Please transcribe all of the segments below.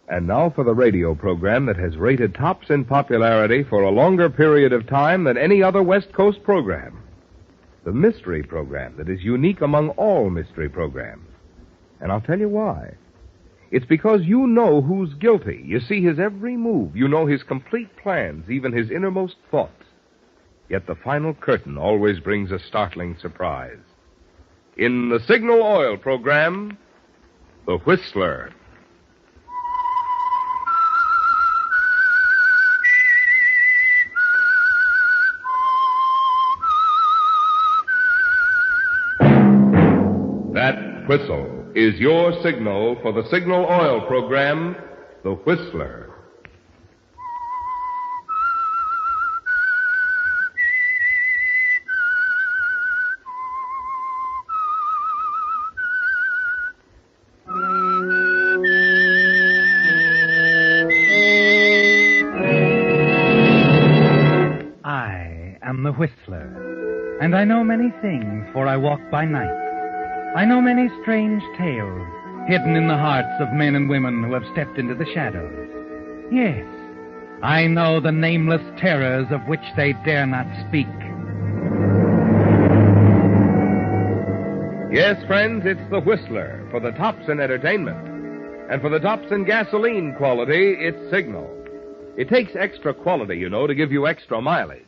And now for the radio program that has rated tops in popularity for a longer period of time than any other West Coast program. The mystery program that is unique among all mystery programs. And I'll tell you why. It's because you know who's guilty. You see his every move. You know his complete plans, even his innermost thoughts. Yet the final curtain always brings a startling surprise. In the Signal Oil program, The Whistler. That whistle is your signal for the Signal Oil program, The Whistler. I am the Whistler, and I know many things, for I walk by night. I know many strange tales hidden in the hearts of men and women who have stepped into the shadows. Yes, I know the nameless terrors of which they dare not speak. Yes, friends, it's The Whistler for the tops in entertainment. And for the tops in gasoline quality, it's Signal. It takes extra quality, you know, to give you extra mileage.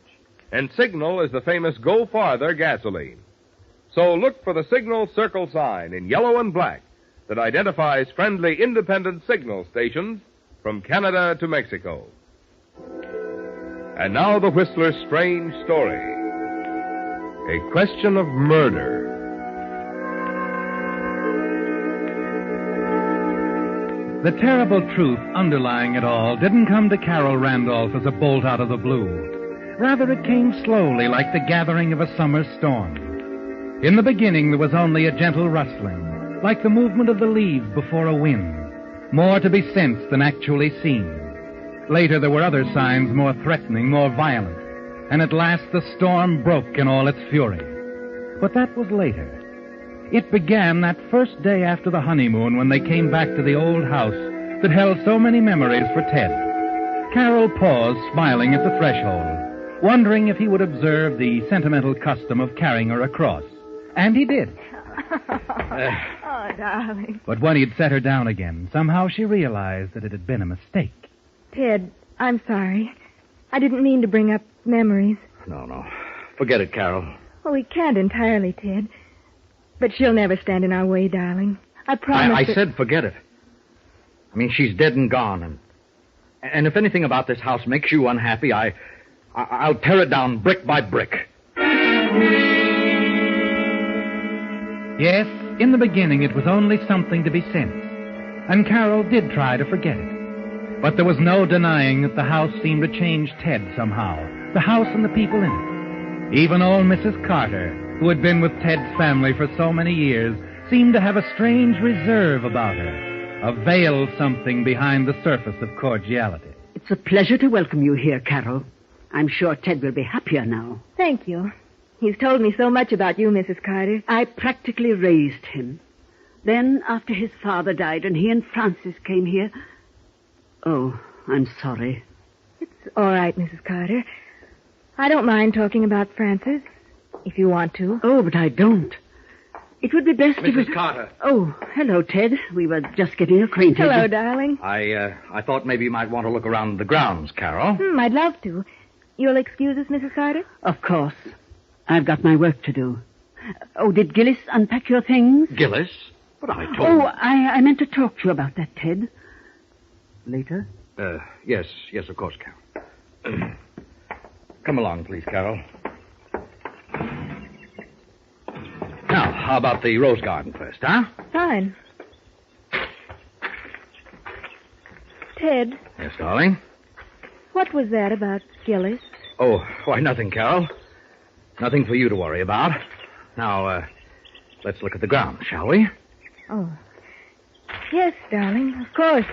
And Signal is the famous Go Farther gasoline. So look for the Signal circle sign in yellow and black that identifies friendly independent signal stations from Canada to Mexico. And now the Whistler's strange story. A question of murder. The terrible truth underlying it all didn't come to Carol Randolph as a bolt out of the blue. Rather, it came slowly, like the gathering of a summer storm. In the beginning, there was only a gentle rustling, like the movement of the leaves before a wind, more to be sensed than actually seen. Later, there were other signs more threatening, more violent, and at last the storm broke in all its fury. But that was later. It began that first day after the honeymoon when they came back to the old house that held so many memories for Ted. Carol paused, smiling at the threshold, wondering if he would observe the sentimental custom of carrying her across. And he did. Oh, darling. But when he'd set her down again, somehow she realized that it had been a mistake. Ted, I'm sorry. I didn't mean to bring up memories. No. Forget it, Carol. Well, we can't entirely, Ted. But she'll never stand in our way, darling. I promise. I said forget it. I mean, she's dead and gone. And if anything about this house makes you unhappy, I'll tear it down brick by brick. Yes, in the beginning it was only something to be sensed, and Carol did try to forget it. But there was no denying that the house seemed to change Ted somehow, the house and the people in it. Even old Mrs. Carter, who had been with Ted's family for so many years, seemed to have a strange reserve about her, a veiled something behind the surface of cordiality. It's a pleasure to welcome you here, Carol. I'm sure Ted will be happier now. Thank you. He's told me so much about you, Mrs. Carter. I practically raised him. Then, after his father died and he and Francis came here... Oh, I'm sorry. It's all right, Mrs. Carter. I don't mind talking about Francis, if you want to. Oh, but I don't. It would be best if... Mrs. Carter. Oh, hello, Ted. We were just getting acquainted. Hello, darling. I thought maybe you might want to look around the grounds, Carol. I'd love to. You'll excuse us, Mrs. Carter? Of course. I've got my work to do. Oh, did Gillis unpack your things? Gillis? But I told Oh, I meant to talk to you about that, Ted. Later? Yes, of course, Carol. Come along, please, Carol. Now, how about the rose garden first, huh? Fine. Ted. Yes, darling? What was that about Gillis? Oh, why, nothing, Carol. Nothing for you to worry about. Now, let's look at the ground, shall we? Oh. Yes, darling, of course.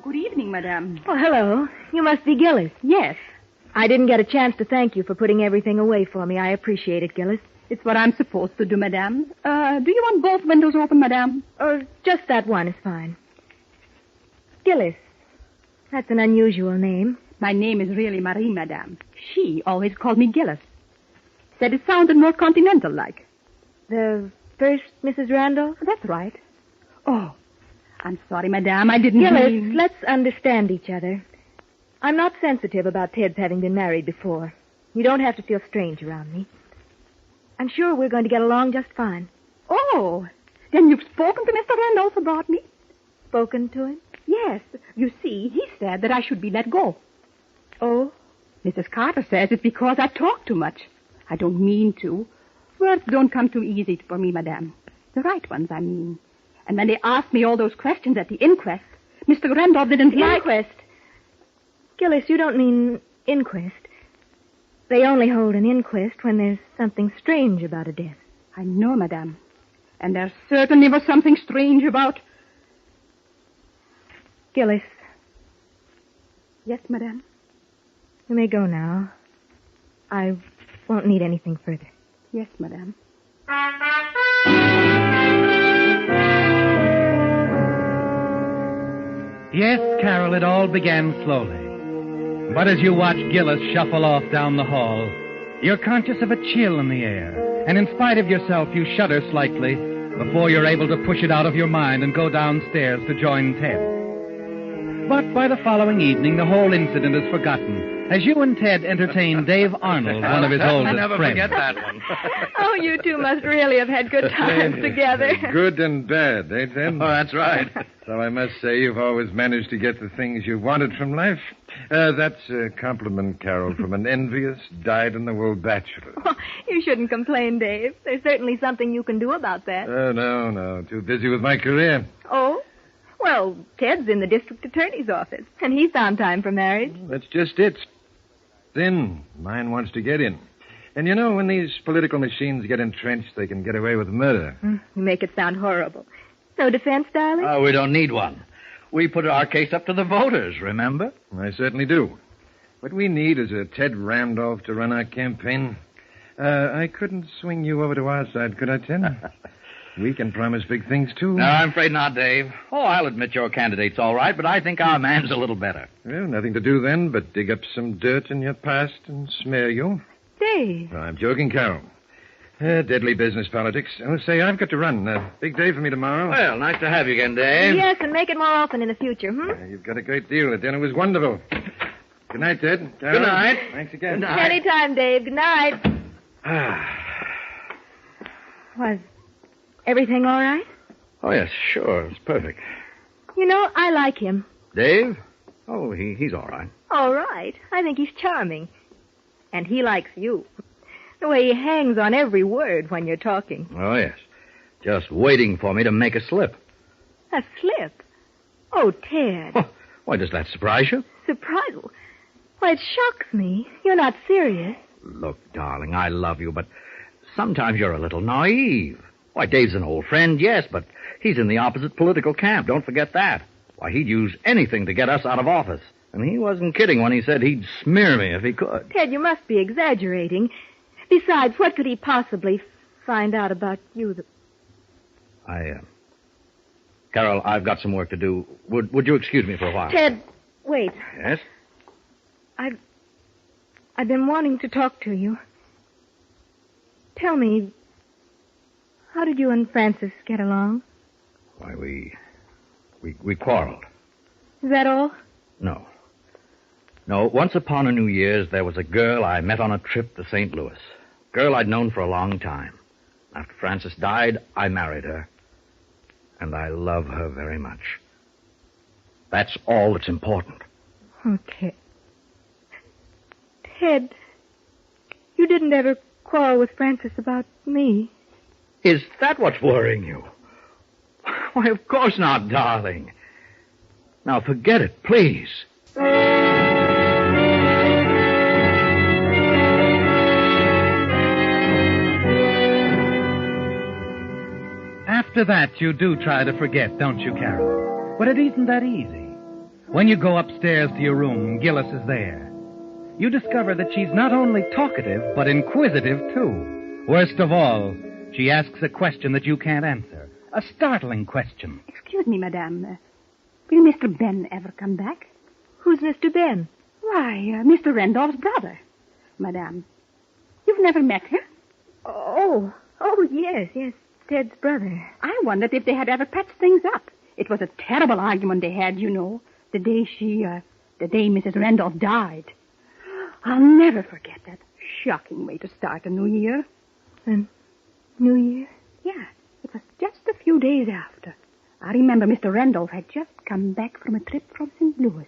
Good evening, madame. Oh, hello. You must be Gillis. Yes, I didn't get a chance to thank you for putting everything away for me. I appreciate it, Gillis. it's what I'm supposed to do, madame. Do you want both windows open, madame? Just that one is fine. Gillis. That's an unusual name. My name is really Marie, madame. She always called me Gillis. Said it sounded more continental-like. The first Mrs. Randolph? That's right. Oh, I'm sorry, madame. I didn't Gillis, mean... let's understand each other. I'm not sensitive about Ted's having been married before. You don't have to feel strange around me. I'm sure we're going to get along just fine. Oh, then you've spoken to Mr. Randolph about me? Spoken to him? Yes. You see, he said that I should be let go. Oh? Mrs. Carter says it's because I talk too much. I don't mean to. Words don't come too easy for me, madame. The right ones, I mean. And when they asked me all those questions at the inquest, Mr. Randolph didn't like... Inquest? Gillis, you don't mean inquest. They only hold an inquest when there's something strange about a death. I know, madame. And there certainly was something strange about... Gillis, Yes, madame. you may go now. I won't need anything further. Yes, madame. Yes, Carol, it all began slowly. But as you watch Gillis shuffle off down the hall, you're conscious of a chill in the air. And in spite of yourself, you shudder slightly before you're able to push it out of your mind and go downstairs to join Ted. But by the following evening, the whole incident is forgotten as you and Ted entertain Dave Arnold, one of his oldest I never friends. forget that one. Oh, you two must really have had good times together. Good and bad, eh, Ted? Oh, that's right. So I must say you've always managed to get the things you wanted from life. That's a compliment, Carol, from an envious, dyed-in-the-wool bachelor. Oh, you shouldn't complain, Dave. There's certainly something you can do about that. No. Too busy with my career. Oh? Well, Ted's in the district attorney's office, and he's found time for marriage. That's just it. In. Mine wants to get in. And you know, when these political machines get entrenched, they can get away with murder. You make it sound horrible. No defense, darling? Oh, we don't need one. We put our case up to the voters, remember? I certainly do. What we need is a Ted Randolph to run our campaign. I couldn't swing you over to our side, could I, Ted? We can promise big things, too. No, I'm afraid not, Dave. Oh, I'll admit your candidate's all right, but I think our man's a little better. Well, nothing to do then but dig up some dirt in your past and smear you. Dave. No, I'm joking, Carol. Deadly business politics. Oh, say, I've got to run. Big day for me tomorrow. Well, nice to have you again, Dave. Yes, and make it more often in the future, You've got a great deal. The dinner was wonderful. Good night, Ted. Carol. Good night. Thanks again. Good night. Anytime, Dave. Good night. Was everything all right? Oh, yes, sure. It's perfect. You know, I like him. Dave? Oh, he's all right. All right. I think he's charming. And he likes you. The way he hangs on every word when you're talking. Oh, yes. Just waiting for me to make a slip. A slip? Oh, Ted. Oh, why, does that surprise you? Surprise? Why, it shocks me. You're not serious. Look, darling, I love you, but sometimes you're a little naive. Why, Dave's an old friend, yes, but he's in the opposite political camp. Don't forget that. Why, he'd use anything to get us out of office. And he wasn't kidding when he said he'd smear me if he could. Ted, you must be exaggerating. Besides, what could he possibly find out about you? Carol, I've got some work to do. Would you excuse me for a while? Ted, wait. Yes? I've been wanting to talk to you. Tell me, how did you and Francis get along? Why, we quarreled. Is that all? No. No, once upon a New Year's, there was a girl I met on a trip to St. Louis. Girl I'd known for a long time. After Francis died, I married her. And I love her very much. That's all that's important. Oh, Ted. Ted, you didn't ever quarrel with Francis about me. Is that what's worrying you? Why, of course not, darling. Now, forget it, please. After that, you do try to forget, don't you, Carol? But it isn't that easy. When you go upstairs to your room, Gillis is there. You discover that she's not only talkative, but inquisitive, too. Worst of all, she asks a question that you can't answer. A startling question. Excuse me, madame. Will Mr. Ben ever come back? Who's Mr. Ben? Why, Mr. Randolph's brother. Madame, you've never met him? Oh, yes, Ted's brother. I wondered if they had ever patched things up. It was a terrible argument they had, you know, the day Mrs. Randolph died. I'll never forget that shocking way to start a new year. New Year? Yeah, it was just a few days after. I remember Mr. Randolph had just come back from a trip from St. Louis.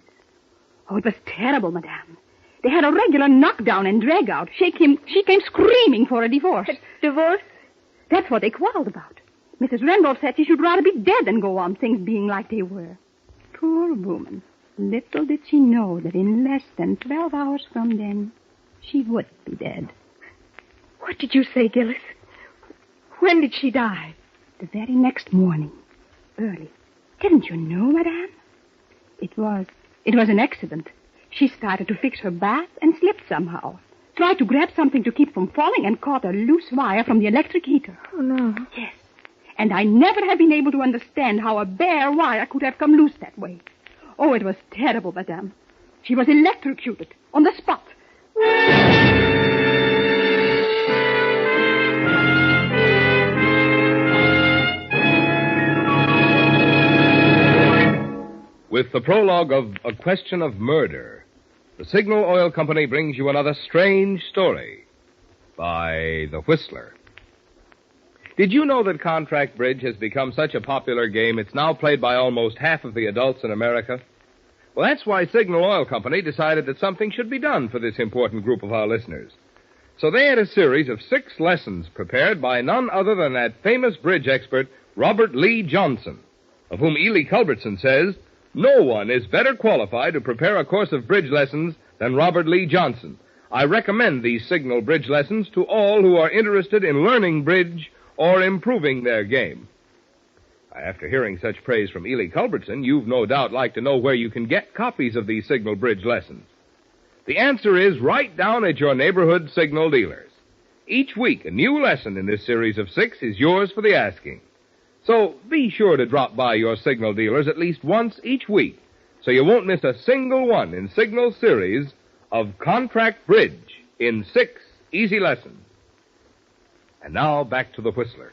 Oh, it was terrible, madame. They had a regular knockdown and drag-out. She came screaming for a divorce. Divorce? That's what they quarreled about. Mrs. Randolph said she should rather be dead than go on things being like they were. Poor woman. Little did she know that in less than 12 hours from then, she would be dead. What did you say, Gillis? When did she die? The very next morning. Early. Didn't you know, madame? It was an accident. She started to fix her bath and slipped somehow. Tried to grab something to keep from falling and caught a loose wire from the electric heater. Oh, no. Yes. And I never have been able to understand how a bare wire could have come loose that way. Oh, it was terrible, madame. She was electrocuted on the spot. With the prologue of A Question of Murder, the Signal Oil Company brings you another strange story by The Whistler. Did you know that contract bridge has become such a popular game it's now played by almost half of the adults in America? Well, that's why Signal Oil Company decided that something should be done for this important group of our listeners. So they had a series of 6 lessons prepared by none other than that famous bridge expert, Robert Lee Johnson, of whom Ely Culbertson says, "No one is better qualified to prepare a course of bridge lessons than Robert Lee Johnson. I recommend these Signal bridge lessons to all who are interested in learning bridge or improving their game." After hearing such praise from Ely Culbertson, you've no doubt like to know where you can get copies of these Signal bridge lessons. The answer is right down at your neighborhood Signal dealers. Each week, a new lesson in this series of 6 is yours for the asking. So be sure to drop by your Signal dealers at least once each week, so you won't miss a single one in Signal's series of Contract Bridge in 6 easy lessons. And now back to the Whistler.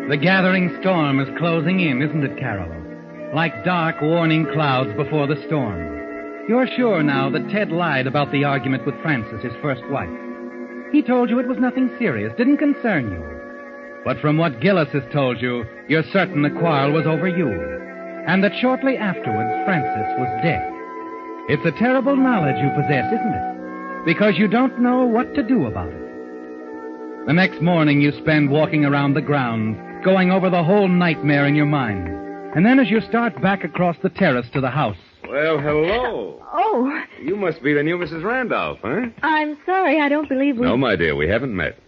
The gathering storm is closing in, isn't it, Carol? Like dark, warning clouds before the storm. You're sure now that Ted lied about the argument with Frances, his first wife. He told you it was nothing serious, didn't concern you. But from what Gillis has told you, you're certain the quarrel was over you, and that shortly afterwards Frances was dead. It's a terrible knowledge you possess, isn't it? Because you don't know what to do about it. The next morning you spend walking around the grounds, going over the whole nightmare in your mind. And then as you start back across the terrace to the house... Well, hello. Oh. You must be the new Mrs. Randolph, huh? I'm sorry, I don't believe we... No, my dear, we haven't met.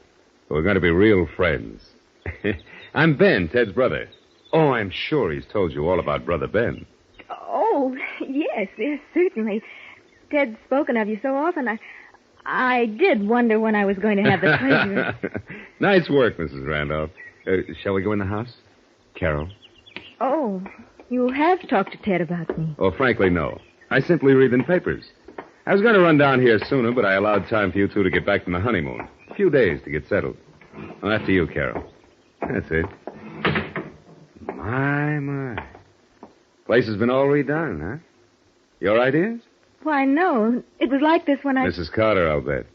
But we're going to be real friends. I'm Ben, Ted's brother. Oh, I'm sure he's told you all about Brother Ben. Oh, yes, certainly. Ted's spoken of you so often, I did wonder when I was going to have the pleasure. Nice work, Mrs. Randolph. Shall we go in the house? Carol? Oh, you have talked to Ted about me. Oh, frankly, no. I simply read in papers. I was going to run down here sooner, but I allowed time for you two to get back from the honeymoon. A few days to get settled. Well, after you, Carol. That's it. My. Place has been all redone, huh? Your ideas? Why, no. It was like this when I... Mrs. Carter, I'll bet.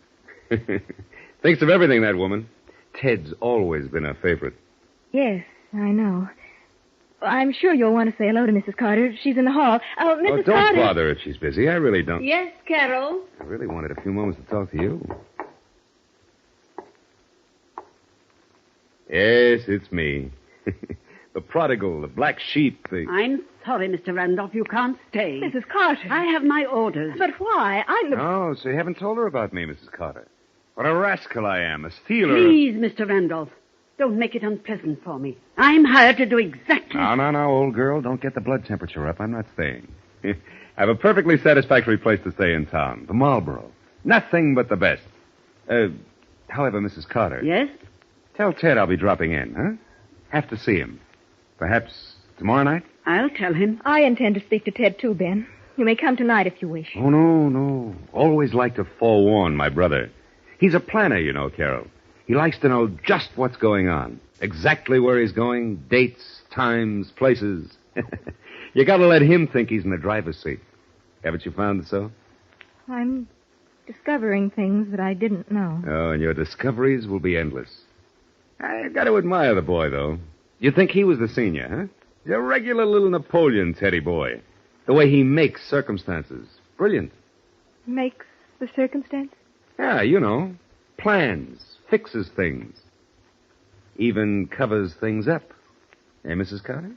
Thinks of everything, that woman. Ted's always been a favorite. Yes, I know. I'm sure you'll want to say hello to Mrs. Carter. She's in the hall. Oh, Mrs. Don't Carter... bother if she's busy. I really don't. Yes, Carol? I really wanted a few moments to talk to you. Yes, it's me. The prodigal, the black sheep, the... I'm sorry, Mr. Randolph. You can't stay. Mrs. Carter. I have my orders. But why? I'm the... Oh, so you haven't told her about me, Mrs. Carter. What a rascal I am, a stealer. Please, Mr. Randolph, don't make it unpleasant for me. I'm hired to do exactly... No, old girl. Don't get the blood temperature up. I'm not staying. I have a perfectly satisfactory place to stay in town, the Marlborough. Nothing but the best. However, Mrs. Carter... Yes? Tell Ted I'll be dropping in, huh? Have to see him. Perhaps tomorrow night? I'll tell him. I intend to speak to Ted, too, Ben. You may come tonight if you wish. Oh, no. Always like to forewarn my brother. He's a planner, you know, Carol. He likes to know just what's going on. Exactly where he's going, dates, times, places. You gotta let him think he's in the driver's seat. Haven't you found it so? I'm discovering things that I didn't know. Oh, and your discoveries will be endless. I've got to admire the boy, though. You'd think he was the senior, huh? He's a regular little Napoleon Teddy boy. The way he makes circumstances. Brilliant. Makes the circumstance? Yeah, you know. Plans. Fixes things. Even covers things up. Eh, Mrs. Carter?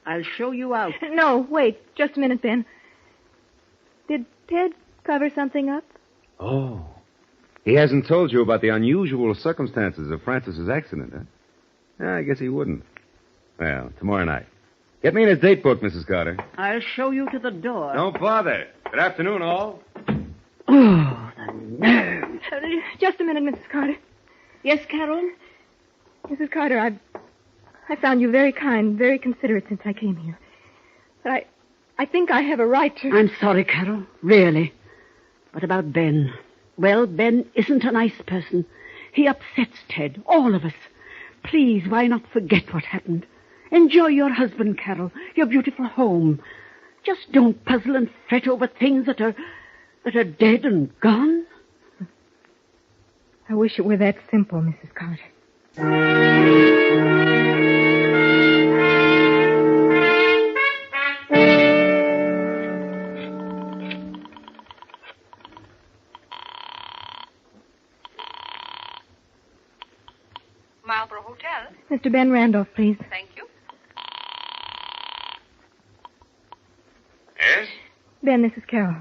I'll show you out. No, wait. Just a minute, Ben. Did Ted cover something up? Oh. He hasn't told you about the unusual circumstances of Francis's accident, huh? I guess he wouldn't. Well, tomorrow night. Get me in his date book, Mrs. Carter. I'll show you to the door. Don't bother. Good afternoon, all. Oh, the nerve. Just a minute, Mrs. Carter. Yes, Carol? Mrs. Carter, I found you very kind, very considerate since I came here. But I think I have a right to... I'm sorry, Carol. Really. But about Ben... Well, Ben isn't a nice person. He upsets Ted, all of us. Please, why not forget what happened? Enjoy your husband, Carol, your beautiful home. Just don't puzzle and fret over things that are dead and gone. I wish it were that simple, Mrs. Carter. Marlborough Hotel. Mr. Ben Randolph, please. Thank you. Yes? Ben, this is Carol.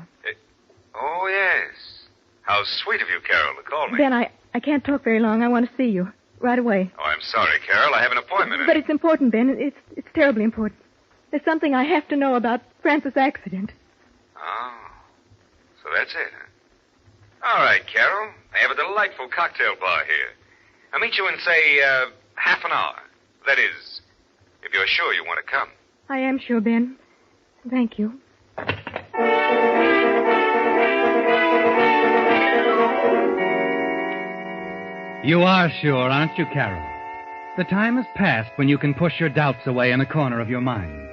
Oh, yes. How sweet of you, Carol, to call me. Ben, I can't talk very long. I want to see you. Right away. Oh, I'm sorry, Carol. I have an appointment. But it's important, Ben. It's terribly important. There's something I have to know about Francis' accident. Oh. So that's it, huh? All right, Carol. I have a delightful cocktail bar here. I'll meet you in, say, half an hour. That is, if you're sure you want to come. I am sure, Ben. Thank you. You are sure, aren't you, Carol? The time has passed when you can push your doubts away in a corner of your mind.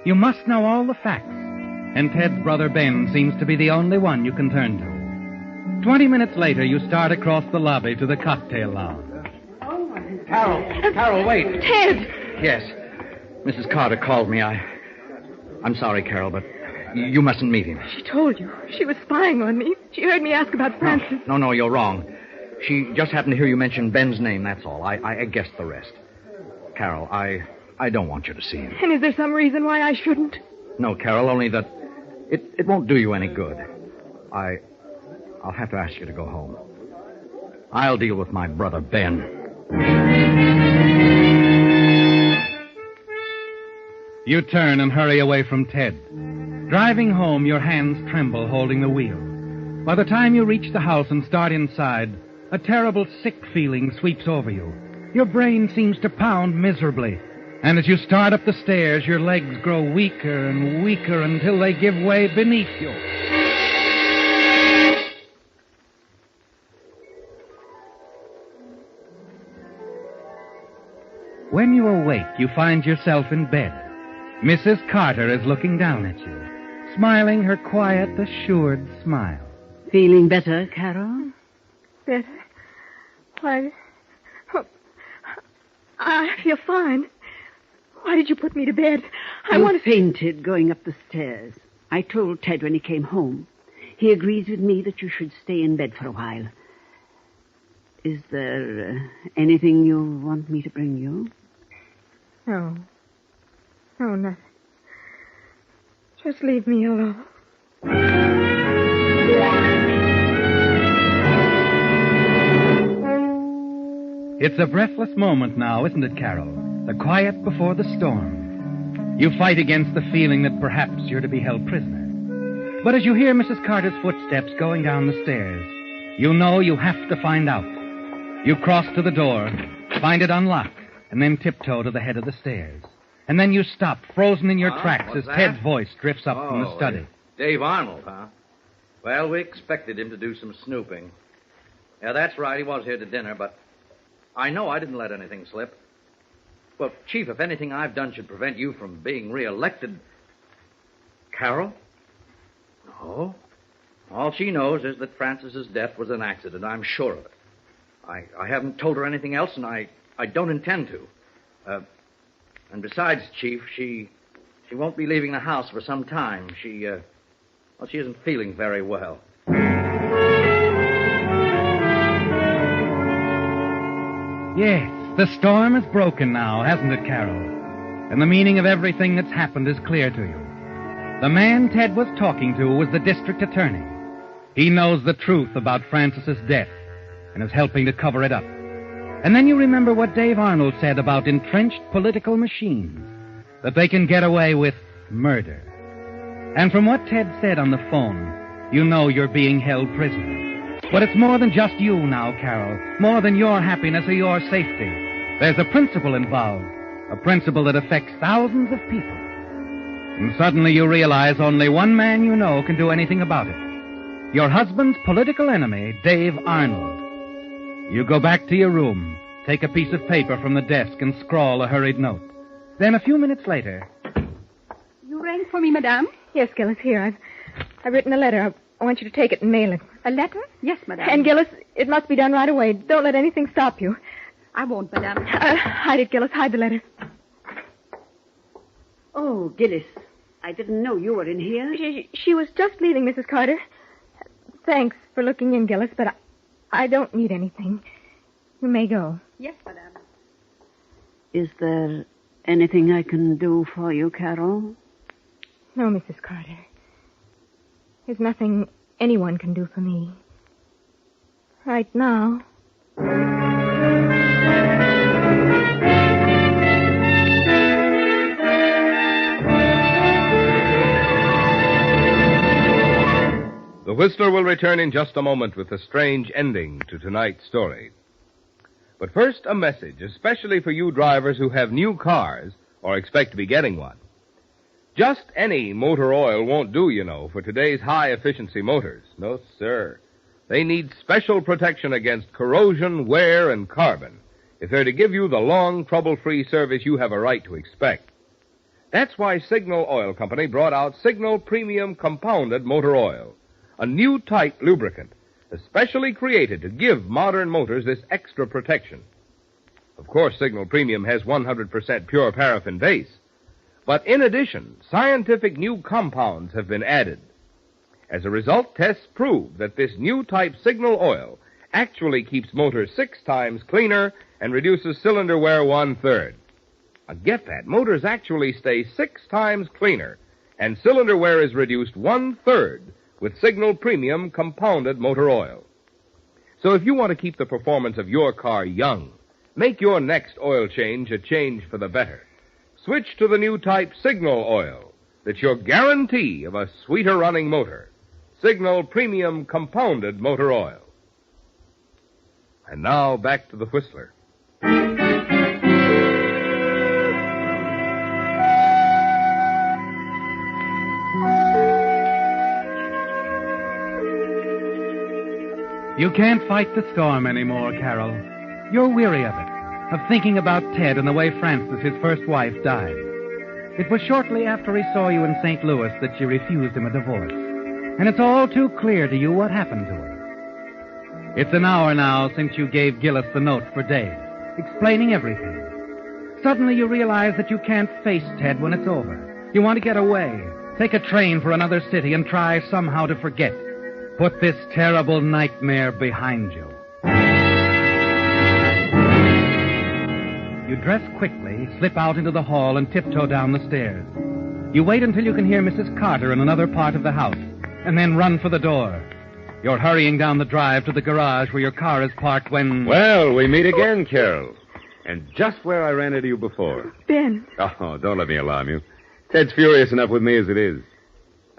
You must know all the facts, and Ted's brother Ben seems to be the only one you can turn to. 20 minutes later, you start across the lobby to the cocktail lounge. Carol, wait. Ted! Yes. Mrs. Carter called me. I'm sorry, Carol, but you mustn't meet him. She told you. She was spying on me. She heard me ask about Francis. No, you're wrong. She just happened to hear you mention Ben's name, that's all. I guessed the rest. Carol, I don't want you to see him. And is there some reason why I shouldn't? No, Carol, only that it won't do you any good. I'll have to ask you to go home. I'll deal with my brother Ben. You turn and hurry away from Ted. Driving home, your hands tremble holding the wheel. By the time you reach the house and start inside, a terrible sick feeling sweeps over you. Your brain seems to pound miserably. And as you start up the stairs, your legs grow weaker and weaker until they give way beneath you. When you awake, you find yourself in bed. Mrs. Carter is looking down at you, smiling her quiet, assured smile. Feeling better, Carol? Better? Why... Oh, I feel fine. Why did you put me to bed? You fainted going up the stairs. I told Ted when he came home. He agrees with me that you should stay in bed for a while. Is there anything you want me to bring you? No. Oh, nothing. Just leave me alone. It's a breathless moment now, isn't it, Carol? The quiet before the storm. You fight against the feeling that perhaps you're to be held prisoner. But as you hear Mrs. Carter's footsteps going down the stairs, you know you have to find out. You cross to the door, find it unlocked, and then tiptoe to the head of the stairs. And then you stop, frozen in your tracks, as Ted's voice drifts up from the study. Dave Arnold, huh? Well, we expected him to do some snooping. Yeah, that's right. He was here to dinner, but I know I didn't let anything slip. Well, Chief, if anything I've done should prevent you from being reelected... Carol? No. All she knows is that Frances's death was an accident. I'm sure of it. I haven't told her anything else, and I don't intend to. And besides, Chief, she won't be leaving the house for some time. She isn't feeling very well. Yes, the storm is broken now, hasn't it, Carol? And the meaning of everything that's happened is clear to you. The man Ted was talking to was the district attorney. He knows the truth about Frances's death and is helping to cover it up. And then you remember what Dave Arnold said about entrenched political machines, that they can get away with murder. And from what Ted said on the phone, you know you're being held prisoner. But it's more than just you now, Carol, more than your happiness or your safety. There's a principle involved, a principle that affects thousands of people. And suddenly you realize only one man you know can do anything about it. Your husband's political enemy, Dave Arnold. You go back to your room, take a piece of paper from the desk and scrawl a hurried note. Then a few minutes later... You rang for me, madame? Yes, Gillis, here. I've written a letter. I want you to take it and mail it. A letter? Yes, madame. And, Gillis, it must be done right away. Don't let anything stop you. I won't, madame. Hide it, Gillis. Hide the letter. Oh, Gillis, I didn't know you were in here. She was just leaving, Mrs. Carter. Thanks for looking in, Gillis, but I don't need anything. You may go. Yes, madame. Is there anything I can do for you, Carol? No, Mrs. Carter. There's nothing anyone can do for me. Right now. The Whistler will return in just a moment with a strange ending to tonight's story. But first, a message, especially for you drivers who have new cars or expect to be getting one. Just any motor oil won't do, you know, for today's high-efficiency motors. No, sir. They need special protection against corrosion, wear, and carbon if they're to give you the long, trouble-free service you have a right to expect. That's why Signal Oil Company brought out Signal Premium Compounded Motor Oil, a new type lubricant, especially created to give modern motors this extra protection. Of course, Signal Premium has 100% pure paraffin base, but in addition, scientific new compounds have been added. As a result, tests prove that this new type Signal oil actually keeps motors 6 times cleaner and reduces cylinder wear 1/3. Get that, motors actually stay 6 times cleaner, and cylinder wear is reduced 1/3 with Signal Premium Compounded Motor Oil. So if you want to keep the performance of your car young, make your next oil change a change for the better. Switch to the new type Signal Oil. That's your guarantee of a sweeter running motor. Signal Premium Compounded Motor Oil. And now back to the Whistler. You can't fight the storm anymore, Carol. You're weary of it, of thinking about Ted and the way Frances, his first wife, died. It was shortly after he saw you in St. Louis that she refused him a divorce. And it's all too clear to you what happened to her. It's an hour now since you gave Gillis the note for Dave, explaining everything. Suddenly you realize that you can't face Ted when it's over. You want to get away, take a train for another city, and try somehow to forget. Put this terrible nightmare behind you. You dress quickly, slip out into the hall, and tiptoe down the stairs. You wait until you can hear Mrs. Carter in another part of the house, and then run for the door. You're hurrying down the drive to the garage where your car is parked when... Well, we meet again, Carol. And just where I ran into you before. Ben. Oh, don't let me alarm you. Ted's furious enough with me as it is.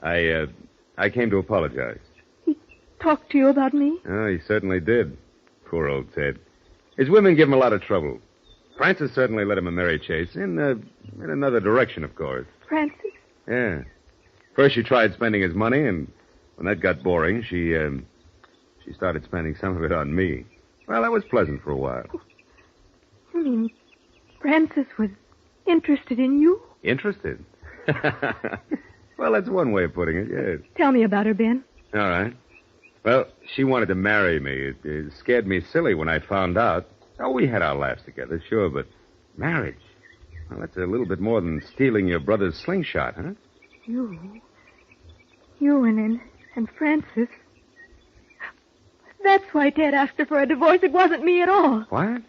I came to apologize. He talked to you about me? Oh, he certainly did. Poor old Ted. His women give him a lot of trouble. Frances certainly led him a merry chase, in another direction, of course. Frances? Yeah. First she tried spending his money, and when that got boring, she started spending some of it on me. Well, that was pleasant for a while. You mean Frances was interested in you? Interested? Well, that's one way of putting it, yes. Tell me about her, Ben. All right. Well, she wanted to marry me. It scared me silly when I found out. Oh, we had our laughs together, sure, but marriage? Well, that's a little bit more than stealing your brother's slingshot, huh? You and Frances. That's why Ted asked her for a divorce. It wasn't me at all. What?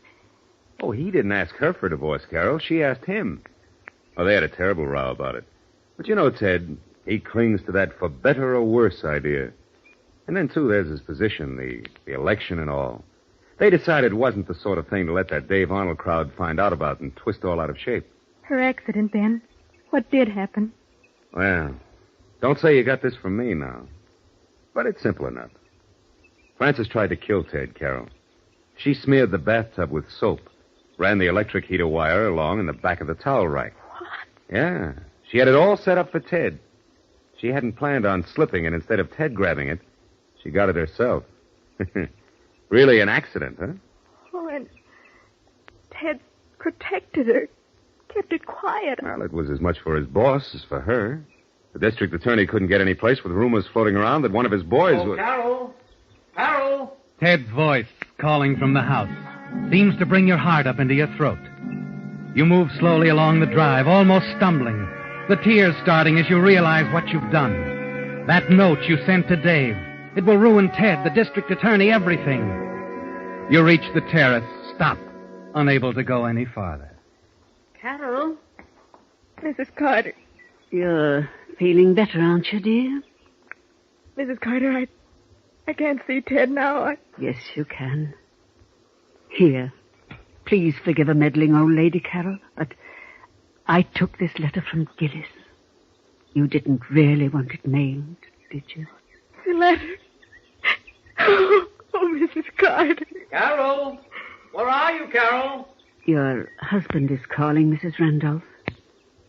Oh, he didn't ask her for a divorce, Carol. She asked him. Oh, they had a terrible row about it. But you know, Ted, he clings to that for better or worse idea. And then, too, there's his position, the election and all. They decided it wasn't the sort of thing to let that Dave Arnold crowd find out about and twist all out of shape. Her accident, Ben. What did happen? Well, don't say you got this from me now. But it's simple enough. Frances tried to kill Ted, Carol. She smeared the bathtub with soap, ran the electric heater wire along in the back of the towel rack. What? Yeah. She had it all set up for Ted. She hadn't planned on slipping, and instead of Ted grabbing it, she got it herself. Really an accident, huh? Oh, and Ted protected her, kept it quiet. Well, it was as much for his boss as for her. The district attorney couldn't get any place with rumors floating around that one of his boys was... Carol! Carol! Ted's voice, calling from the house, seems to bring your heart up into your throat. You move slowly along the drive, almost stumbling, the tears starting as you realize what you've done. That note you sent to Dave. It will ruin Ted, the district attorney, everything. You reach the terrace, stop, unable to go any farther. Carol? Mrs. Carter. You're feeling better, aren't you, dear? Mrs. Carter, I can't see Ted now. Yes, you can. Here. Please forgive a meddling old lady, Carol, but I took this letter from Gillis. You didn't really want it mailed, did you? The letter? Oh, Mrs. Carter. Carol! Where are you, Carol? Your husband is calling, Mrs. Randolph.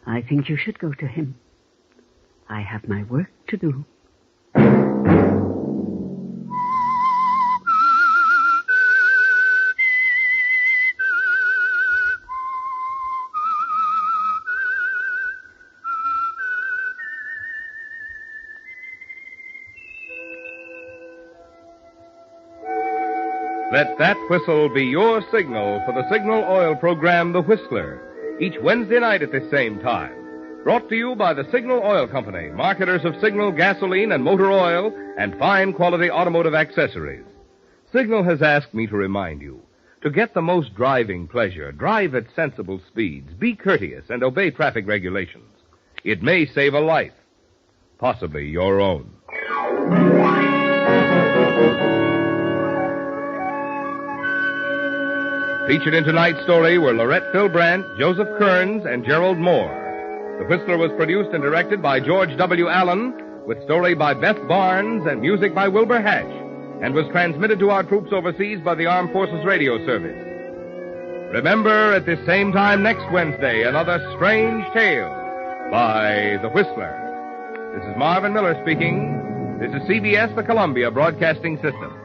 I think you should go to him. I have my work to do. Let that whistle be your signal for the Signal Oil program, The Whistler, each Wednesday night at this same time. Brought to you by the Signal Oil Company, marketers of Signal gasoline and motor oil and fine quality automotive accessories. Signal has asked me to remind you, to get the most driving pleasure, drive at sensible speeds, be courteous, and obey traffic regulations. It may save a life, possibly your own. Featured in tonight's story were Lorette Philbrandt, Joseph Kearns, and Gerald Moore. The Whistler was produced and directed by George W. Allen, with story by Beth Barnes and music by Wilbur Hatch, and was transmitted to our troops overseas by the Armed Forces Radio Service. Remember, at this same time next Wednesday, another strange tale by The Whistler. This is Marvin Miller speaking. This is CBS, the Columbia Broadcasting System.